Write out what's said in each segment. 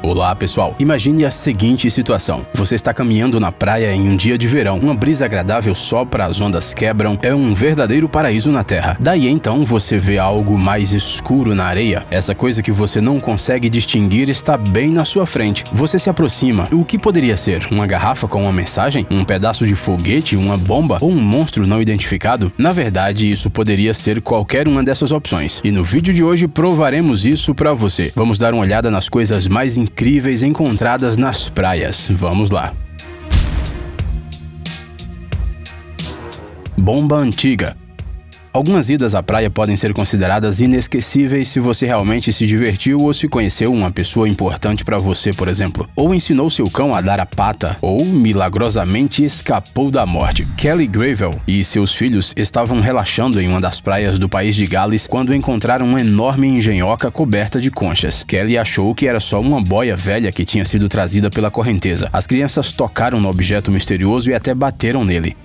Olá pessoal, imagine a seguinte situação. Você está caminhando na praia em um dia de verão, uma brisa agradável sopra, as ondas quebram, é um verdadeiro paraíso na terra. Daí então você vê algo mais escuro na areia. Essa coisa que você não consegue distinguir está bem na sua frente. Você se aproxima. O que poderia ser? Uma garrafa com uma mensagem? Um pedaço de foguete? Uma bomba? Ou um monstro não identificado? Na verdade, isso poderia ser qualquer uma dessas opções. E no vídeo de hoje provaremos isso para você. Vamos dar uma olhada nas coisas mais incríveis encontradas nas praias. Vamos lá. Bomba antiga. Algumas idas à praia podem ser consideradas inesquecíveis se você realmente se divertiu ou se conheceu uma pessoa importante para você, por exemplo. Ou ensinou seu cão a dar a pata, ou milagrosamente escapou da morte. Kelly Gravel e seus filhos estavam relaxando em uma das praias do país de Gales quando encontraram uma enorme engenhoca coberta de conchas. Kelly achou que era só uma boia velha que tinha sido trazida pela correnteza. As crianças tocaram no objeto misterioso e até bateram nele.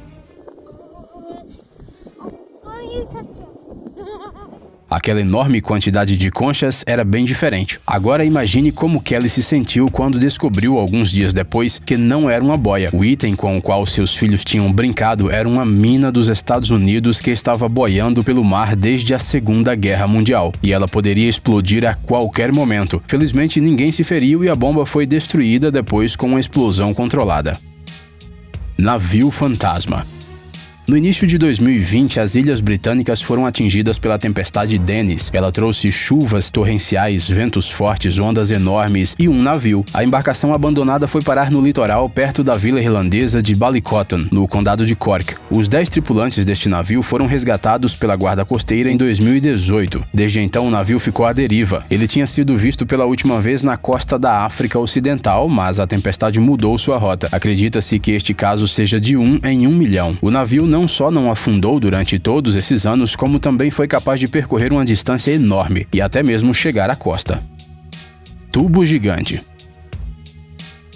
Aquela enorme quantidade de conchas era bem diferente. Agora imagine como Kelly se sentiu quando descobriu alguns dias depois que não era uma boia. O item com o qual seus filhos tinham brincado era uma mina dos Estados Unidos que estava boiando pelo mar desde a Segunda Guerra Mundial. E ela poderia explodir a qualquer momento. Felizmente ninguém se feriu e a bomba foi destruída depois com uma explosão controlada. Navio fantasma. No início de 2020, as Ilhas Britânicas foram atingidas pela tempestade Dennis. Ela trouxe chuvas torrenciais, ventos fortes, ondas enormes e um navio. A embarcação abandonada foi parar no litoral perto da vila irlandesa de Ballycotton, no condado de Cork. Os 10 tripulantes deste navio foram resgatados pela guarda costeira em 2018. Desde então, o navio ficou à deriva. Ele tinha sido visto pela última vez na costa da África Ocidental, mas a tempestade mudou sua rota. Acredita-se que este caso seja de 1 em 1 milhão. O navio não só não afundou durante todos esses anos, como também foi capaz de percorrer uma distância enorme e até mesmo chegar à costa. Tubo gigante.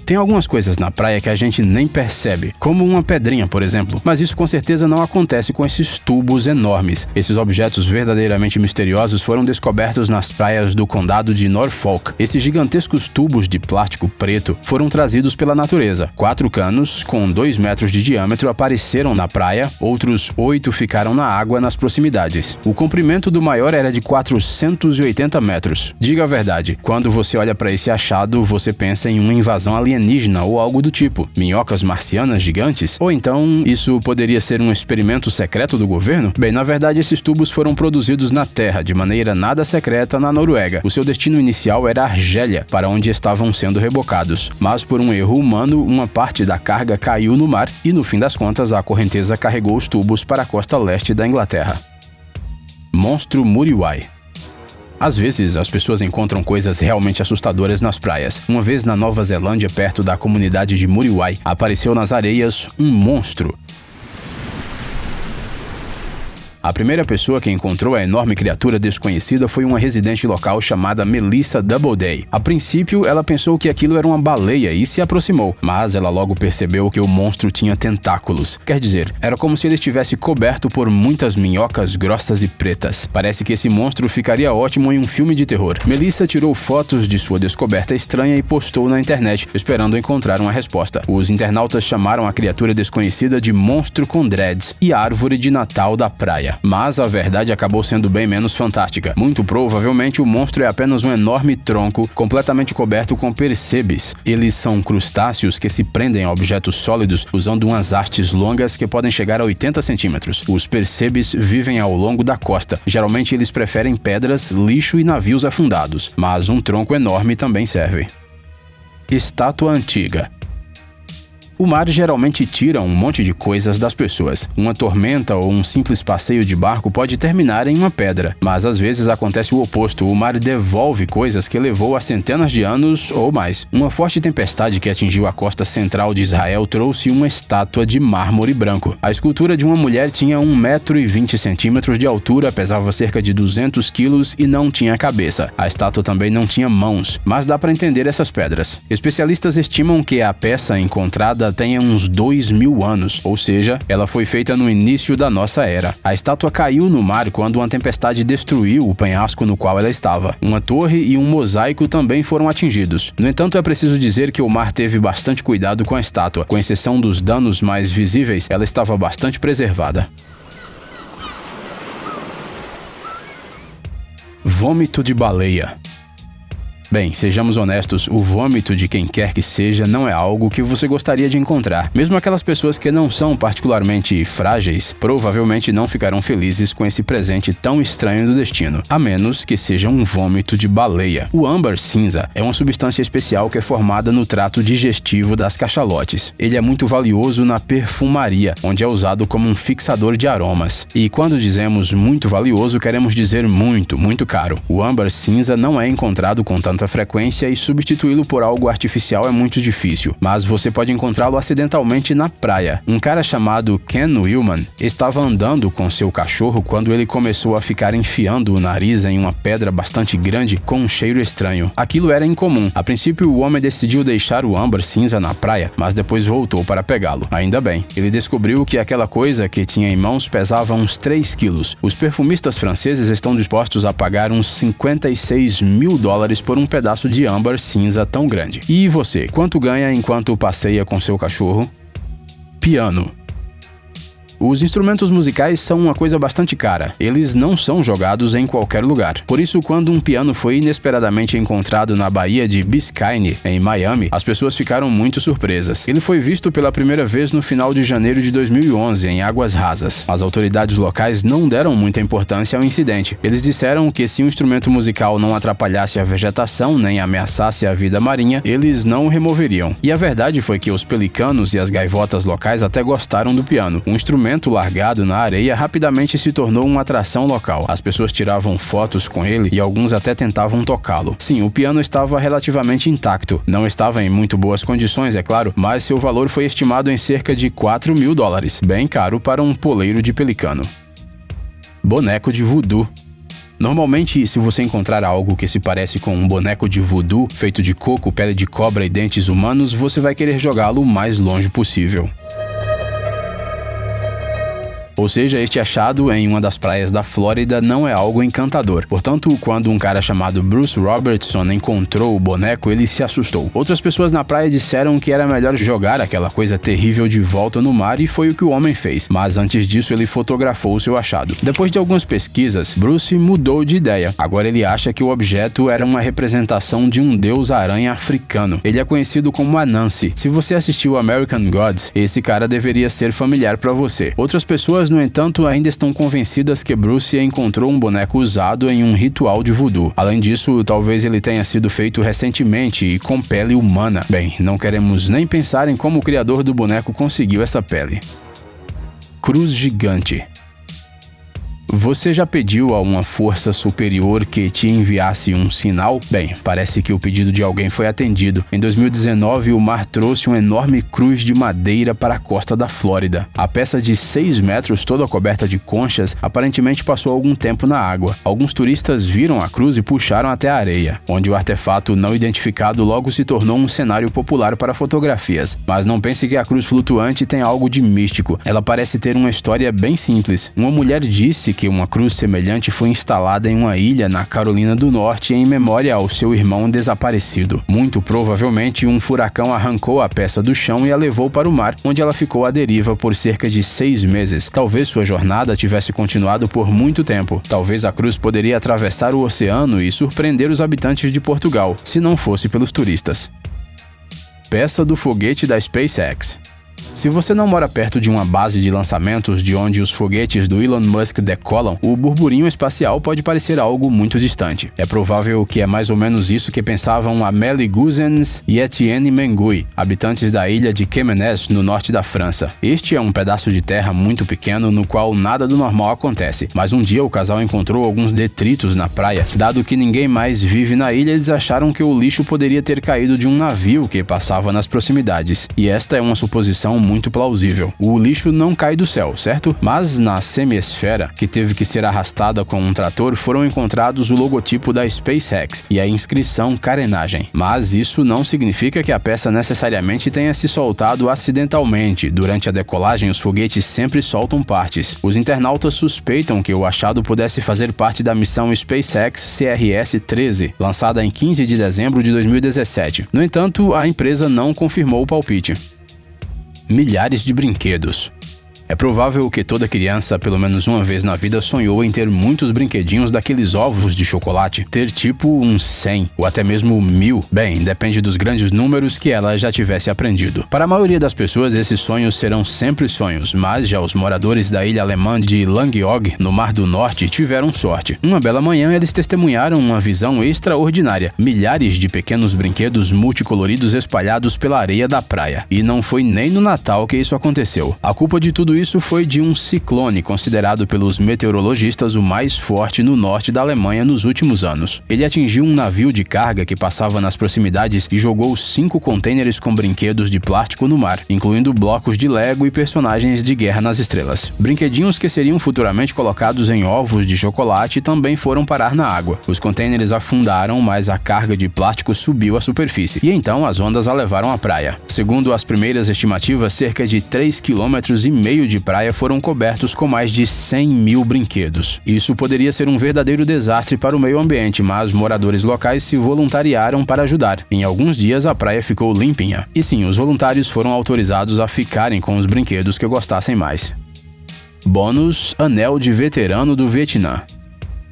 Tem algumas coisas na praia que a gente nem percebe, como uma pedrinha, por exemplo, mas isso com certeza não acontece com esses tubos enormes. Esses objetos verdadeiramente misteriosos foram descobertos nas praias do condado de Norfolk. Esses gigantescos tubos de plástico preto foram trazidos pela natureza. 4 canos, com 2 metros de diâmetro, apareceram na praia, outros 8 ficaram na água nas proximidades. O comprimento do maior era de 480 metros. Diga a verdade, quando você olha para esse achado, você pensa em uma invasão alienígena ou algo do tipo, minhocas marcianas gigantes? Ou então isso poderia ser um experimento secreto do governo? Bem, na verdade esses tubos foram produzidos na Terra de maneira nada secreta na Noruega. O seu destino inicial era Argélia, para onde estavam sendo rebocados. Mas por um erro humano, uma parte da carga caiu no mar e no fim das contas a correnteza carregou os tubos para a costa leste da Inglaterra. Monstro Muriwai. Às vezes, as pessoas encontram coisas realmente assustadoras nas praias. Uma vez na Nova Zelândia, perto da comunidade de Muriwai, apareceu nas areias um monstro. A primeira pessoa que encontrou a enorme criatura desconhecida foi uma residente local chamada Melissa Doubleday. A princípio, ela pensou que aquilo era uma baleia e se aproximou, mas ela logo percebeu que o monstro tinha tentáculos. Quer dizer, era como se ele estivesse coberto por muitas minhocas grossas e pretas. Parece que esse monstro ficaria ótimo em um filme de terror. Melissa tirou fotos de sua descoberta estranha e postou na internet, esperando encontrar uma resposta. Os internautas chamaram a criatura desconhecida de monstro com dreads e árvore de Natal da praia. Mas a verdade acabou sendo bem menos fantástica. Muito provavelmente o monstro é apenas um enorme tronco completamente coberto com percebes. Eles são crustáceos que se prendem a objetos sólidos usando umas hastes longas que podem chegar a 80 centímetros. Os percebes vivem ao longo da costa. Geralmente eles preferem pedras, lixo e navios afundados, mas um tronco enorme também serve. Estátua antiga. O mar geralmente tira um monte de coisas das pessoas. Uma tormenta ou um simples passeio de barco pode terminar em uma pedra, mas às vezes acontece o oposto. O mar devolve coisas que levou há centenas de anos ou mais. Uma forte tempestade que atingiu a costa central de Israel trouxe uma estátua de mármore branco. A escultura de uma mulher tinha 1,20 m de altura, pesava cerca de 200 quilos e não tinha cabeça. A estátua também não tinha mãos, mas dá para entender essas pedras. Especialistas estimam que a peça encontrada estátua tenha uns 2.000 anos, ou seja, ela foi feita no início da nossa era. A estátua caiu no mar quando uma tempestade destruiu o penhasco no qual ela estava. Uma torre e um mosaico também foram atingidos. No entanto, é preciso dizer que o mar teve bastante cuidado com a estátua. Com exceção dos danos mais visíveis, ela estava bastante preservada. Vômito de baleia. Bem, sejamos honestos, o vômito de quem quer que seja não é algo que você gostaria de encontrar. Mesmo aquelas pessoas que não são particularmente frágeis, provavelmente não ficarão felizes com esse presente tão estranho do destino, a menos que seja um vômito de baleia. O âmbar cinza é uma substância especial que é formada no trato digestivo das cachalotes. Ele é muito valioso na perfumaria, onde é usado como um fixador de aromas. E quando dizemos muito valioso, queremos dizer muito, muito caro. O âmbar cinza não é encontrado com tanta frequência e substituí-lo por algo artificial é muito difícil, mas você pode encontrá-lo acidentalmente na praia. Um cara chamado Ken Willman estava andando com seu cachorro quando ele começou a ficar enfiando o nariz em uma pedra bastante grande com um cheiro estranho. Aquilo era incomum. A princípio, o homem decidiu deixar o âmbar cinza na praia, mas depois voltou para pegá-lo. Ainda bem, ele descobriu que aquela coisa que tinha em mãos pesava uns 3 quilos. Os perfumistas franceses estão dispostos a pagar uns $56.000 por um pedaço de âmbar cinza tão grande. E você, quanto ganha enquanto passeia com seu cachorro? Piano. Os instrumentos musicais são uma coisa bastante cara. Eles não são jogados em qualquer lugar. Por isso, quando um piano foi inesperadamente encontrado na Baía de Biscayne, em Miami, as pessoas ficaram muito surpresas. Ele foi visto pela primeira vez no final de janeiro de 2011, em águas rasas. As autoridades locais não deram muita importância ao incidente. Eles disseram que se o instrumento musical não atrapalhasse a vegetação nem ameaçasse a vida marinha, eles não o removeriam. E a verdade foi que os pelicanos e as gaivotas locais até gostaram do piano. Um instrumento largado na areia rapidamente se tornou uma atração local. As pessoas tiravam fotos com ele e alguns até tentavam tocá-lo. Sim, o piano estava relativamente intacto. Não estava em muito boas condições, é claro, mas seu valor foi estimado em cerca de $4.000. Bem caro para um poleiro de pelicano. Boneco de voodoo. Normalmente, se você encontrar algo que se parece com um boneco de voodoo, feito de coco, pele de cobra e dentes humanos, você vai querer jogá-lo o mais longe possível. Ou seja, este achado em uma das praias da Flórida não é algo encantador. Portanto, quando um cara chamado Bruce Robertson encontrou o boneco, ele se assustou. Outras pessoas na praia disseram que era melhor jogar aquela coisa terrível de volta no mar e foi o que o homem fez. Mas antes disso, ele fotografou o seu achado. Depois de algumas pesquisas, Bruce mudou de ideia. Agora ele acha que o objeto era uma representação de um deus-aranha africano. Ele é conhecido como Anansi. Se você assistiu American Gods, esse cara deveria ser familiar para você. Outras pessoas, no entanto, ainda estão convencidas que Bruce encontrou um boneco usado em um ritual de voodoo. Além disso, talvez ele tenha sido feito recentemente e com pele humana. Bem, não queremos nem pensar em como o criador do boneco conseguiu essa pele. Cruz gigante. Você já pediu a uma força superior que te enviasse um sinal? Bem, parece que o pedido de alguém foi atendido. Em 2019, o mar trouxe uma enorme cruz de madeira para a costa da Flórida. A peça de 6 metros, toda coberta de conchas, aparentemente passou algum tempo na água. Alguns turistas viram a cruz e puxaram até a areia, onde o artefato não identificado logo se tornou um cenário popular para fotografias. Mas não pense que a cruz flutuante tem algo de místico. Ela parece ter uma história bem simples. Uma mulher disse que uma cruz semelhante foi instalada em uma ilha na Carolina do Norte em memória ao seu irmão desaparecido. Muito provavelmente, um furacão arrancou a peça do chão e a levou para o mar, onde ela ficou à deriva por cerca de 6 meses. Talvez sua jornada tivesse continuado por muito tempo. Talvez a cruz poderia atravessar o oceano e surpreender os habitantes de Portugal, se não fosse pelos turistas. Peça do foguete da SpaceX. Se você não mora perto de uma base de lançamentos de onde os foguetes do Elon Musk decolam, o burburinho espacial pode parecer algo muito distante. É provável que é mais ou menos isso que pensavam Amélie Guzens e Etienne Mengui, habitantes da ilha de Kemenes, no norte da França. Este é um pedaço de terra muito pequeno no qual nada do normal acontece, mas um dia o casal encontrou alguns detritos na praia. Dado que ninguém mais vive na ilha, eles acharam que o lixo poderia ter caído de um navio que passava nas proximidades. E esta é uma suposição muito plausível. O lixo não cai do céu, certo? Mas na semi-esfera, que teve que ser arrastada com um trator, foram encontrados o logotipo da SpaceX e a inscrição carenagem. Mas isso não significa que a peça necessariamente tenha se soltado acidentalmente. Durante a decolagem, os foguetes sempre soltam partes. Os internautas suspeitam que o achado pudesse fazer parte da missão SpaceX CRS-13, lançada em 15 de dezembro de 2017. No entanto, a empresa não confirmou o palpite. Milhares de brinquedos. É provável que toda criança, pelo menos uma vez na vida, sonhou em ter muitos brinquedinhos daqueles ovos de chocolate. Ter tipo uns 100 ou até mesmo 1000. Bem, depende dos grandes números que ela já tivesse aprendido. Para a maioria das pessoas, esses sonhos serão sempre sonhos, mas já os moradores da ilha alemã de Langeoog, no Mar do Norte, tiveram sorte. Uma bela manhã, eles testemunharam uma visão extraordinária. Milhares de pequenos brinquedos multicoloridos espalhados pela areia da praia. E não foi nem no Natal que isso aconteceu. A culpa de tudo isso foi de um ciclone considerado pelos meteorologistas o mais forte no norte da Alemanha nos últimos anos. Ele atingiu um navio de carga que passava nas proximidades e jogou 5 contêineres com brinquedos de plástico no mar, incluindo blocos de Lego e personagens de Guerra nas Estrelas. Brinquedinhos que seriam futuramente colocados em ovos de chocolate também foram parar na água. Os contêineres afundaram, mas a carga de plástico subiu à superfície, e então as ondas a levaram à praia. Segundo as primeiras estimativas, cerca de 3,5 km de praia foram cobertos com mais de 100 mil brinquedos. Isso poderia ser um verdadeiro desastre para o meio ambiente, mas moradores locais se voluntariaram para ajudar. Em alguns dias, a praia ficou limpinha. E sim, os voluntários foram autorizados a ficarem com os brinquedos que gostassem mais. Bônus: Anel de Veterano do Vietnã.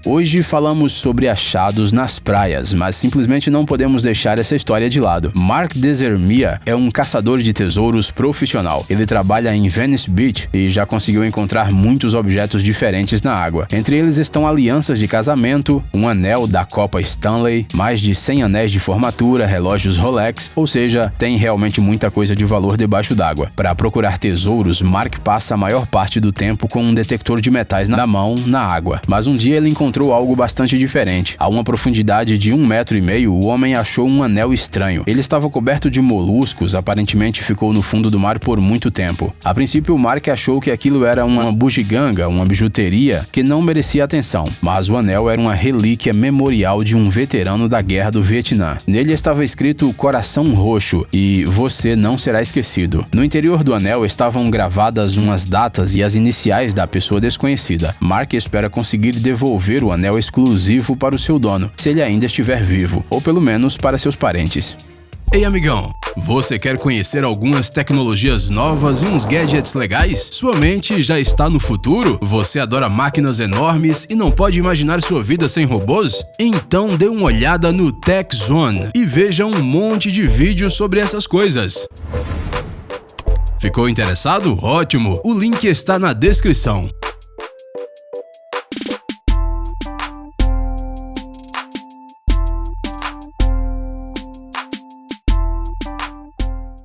Hoje falamos sobre achados nas praias, mas simplesmente não podemos deixar essa história de lado. Mark Desermia é um caçador de tesouros profissional. Ele trabalha em Venice Beach e já conseguiu encontrar muitos objetos diferentes na água. Entre eles estão alianças de casamento, um anel da Copa Stanley, mais de 100 anéis de formatura, relógios Rolex, ou seja, tem realmente muita coisa de valor debaixo d'água. Para procurar tesouros, Mark passa a maior parte do tempo com um detector de metais na mão, na água. Mas um dia ele encontrou algo bastante diferente. A uma profundidade de 1,5 metro, o homem achou um anel estranho. Ele estava coberto de moluscos, aparentemente ficou no fundo do mar por muito tempo. A princípio, Mark achou que aquilo era uma bugiganga, uma bijuteria que não merecia atenção, mas o anel era uma relíquia memorial de um veterano da Guerra do Vietnã. Nele estava escrito Coração Roxo e Você Não Será Esquecido. No interior do anel estavam gravadas umas datas e as iniciais da pessoa desconhecida. Mark espera conseguir devolver o anel exclusivo para o seu dono, se ele ainda estiver vivo, ou pelo menos para seus parentes. Ei, amigão! Você quer conhecer algumas tecnologias novas e uns gadgets legais? Sua mente já está no futuro? Você adora máquinas enormes e não pode imaginar sua vida sem robôs? Então dê uma olhada no Tech Zone e veja um monte de vídeos sobre essas coisas. Ficou interessado? Ótimo! O link está na descrição.